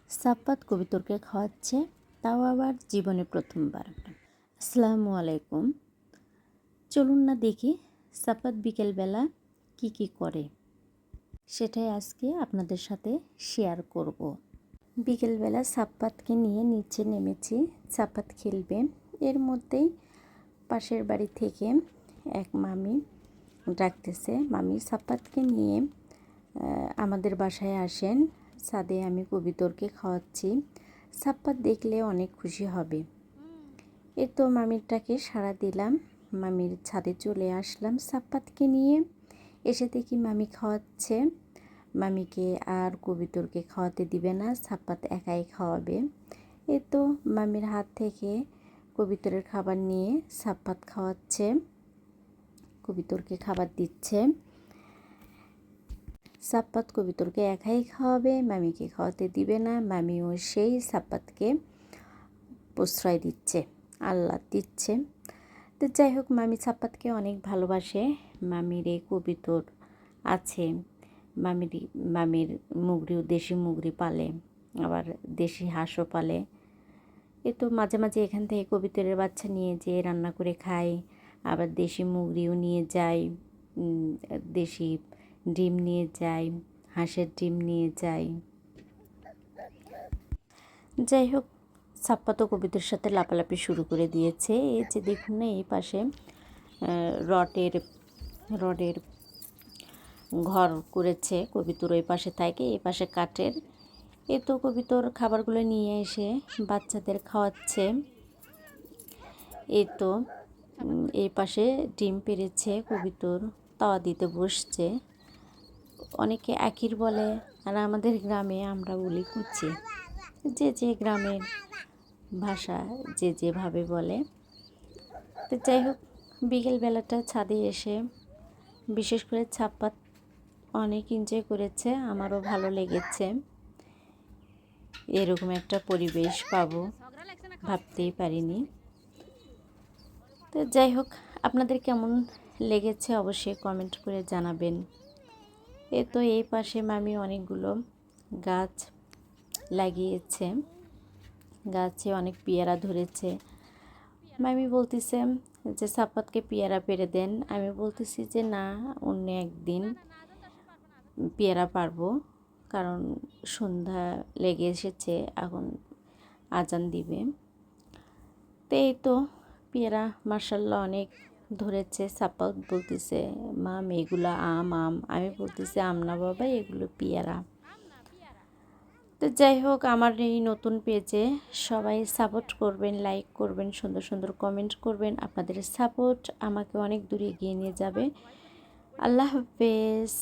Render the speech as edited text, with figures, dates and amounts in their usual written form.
সাপ্পাত কবিতরকে খাওয়াচ্ছে, তাও আবার জীবনে প্রথমবার। আসসালামু আলাইকুম। চলুন না দেখি সাপ্পাত বিকেলবেলা কি করে, সেটাই আজকে আপনাদের সাথে শেয়ার করব। বিকেলবেলা সাপ্পাতকে নিয়ে নিচে নেমেছি, সাপ্পাত খেলবে। এর মধ্যেই পাশের বাড়ি থেকে এক মামি ডাকতেছে, মামি সাপ্পাতকে নিয়ে আমাদের বাসায় আসেন, ছাদে আমি কবিতরকে খাওয়াচ্ছি, সাপ্পাত দেখলে অনেক খুশি হবে। এ তো মামিরটাকে সাড়া দিলাম, মামির ছাদে চলে আসলাম সাপ্পাতকে নিয়ে। এসে দেখি মামি খাওয়াচ্ছে, মামিকে আর কবিতরকে খাওয়াতে দিবে না, সাপ্পাত একাই খাওয়াবে। এ তো মামির হাত থেকে কবিতরের খাবার নিয়ে সাপ্পাত খাওয়াচ্ছে, কবিতরকে খাবার দিচ্ছে। সাপ্পাত কবিতরকে একাই খাওয়াবে, মামিকে খাওয়াতে দিবে না। মামিও সেই সাপ্পাতকে প্রশ্রয় দিচ্ছে, আহ্লাদ দিচ্ছে। তো যাই হোক, মামি সাপ্পাতকে অনেক ভালোবাসে। মামির এই কবিতর আছে, মামির মুগরিও, দেশি মুগরি পালে, আবার দেশি হাঁসও পালে। এ তো মাঝে মাঝে এখান থেকে কবিতরের বাচ্চা নিয়ে যেয়ে রান্না করে খাই, আবার দেশি মুগরিও নিয়ে যাই, দেশি ডিম নিয়ে যাই, হাঁসের ডিম নিয়ে যাই। যাই হোক, সাপ্পাতও কবিতর সাথে লাপালাপি শুরু করে দিয়েছে। এই যে দেখুন না, এই পাশে রডের ঘর করেছে, কবিতর ওই পাশে থাকে, এই পাশে কাঠের। এ তো কবিতর খাবারগুলো নিয়ে এসে বাচ্চাদের খাওয়াচ্ছে। এই তো এই পাশে ডিম পেড়েছে কবিতর, তাওয়া দিতে বসছে। অনেকে আকির বলে, আর আমাদের গ্রামে আমরা বলি কুচি, যে গ্রামের ভাষা যে যেভাবে বলে। তো যাই হোক, বিকেলবেলাটা ছাদে এসে বিশেষ করে সাপ্পাত অনেক এনজয় করেছে, আমারও ভালো লেগেছে। এরকম একটা পরিবেশ পাবো ভাবতেই পারিনি। তো যাই হোক, আপনাদের কেমন লেগেছে অবশ্যই কমেন্ট করে জানাবেন। এ তো এই পাশে মামি অনেকগুলো গাছ লাগিয়েছে, গাছে অনেক পেয়ারা ধরেছে। মামি বলতেছে যে সাপ্পাতকে পেয়ারা পেড়ে দেন, আমি বলতেছি যে না, অন্য একদিন পেয়ারা পারবো, কারণ সন্ধ্যা লেগে এসেছে, এখন আজান দিবে। তো এই তো পেয়ারা মাশাআল্লাহ অনেক ধরেছে। সাপ্পাত বলতেছে, মাম এগুলো আম। আমি বলতেছি আম না বাবা, এগুলো পেয়ারা। তো যাই হোক, আমার এই নতুন পেজে সবাই সাপোর্ট করবেন, লাইক করবেন, সুন্দর সুন্দর কমেন্ট করবেন। আপনাদের সাপোর্ট আমাকে অনেক দূরে এগিয়ে নিয়ে যাবে। আল্লাহ হাফেজ।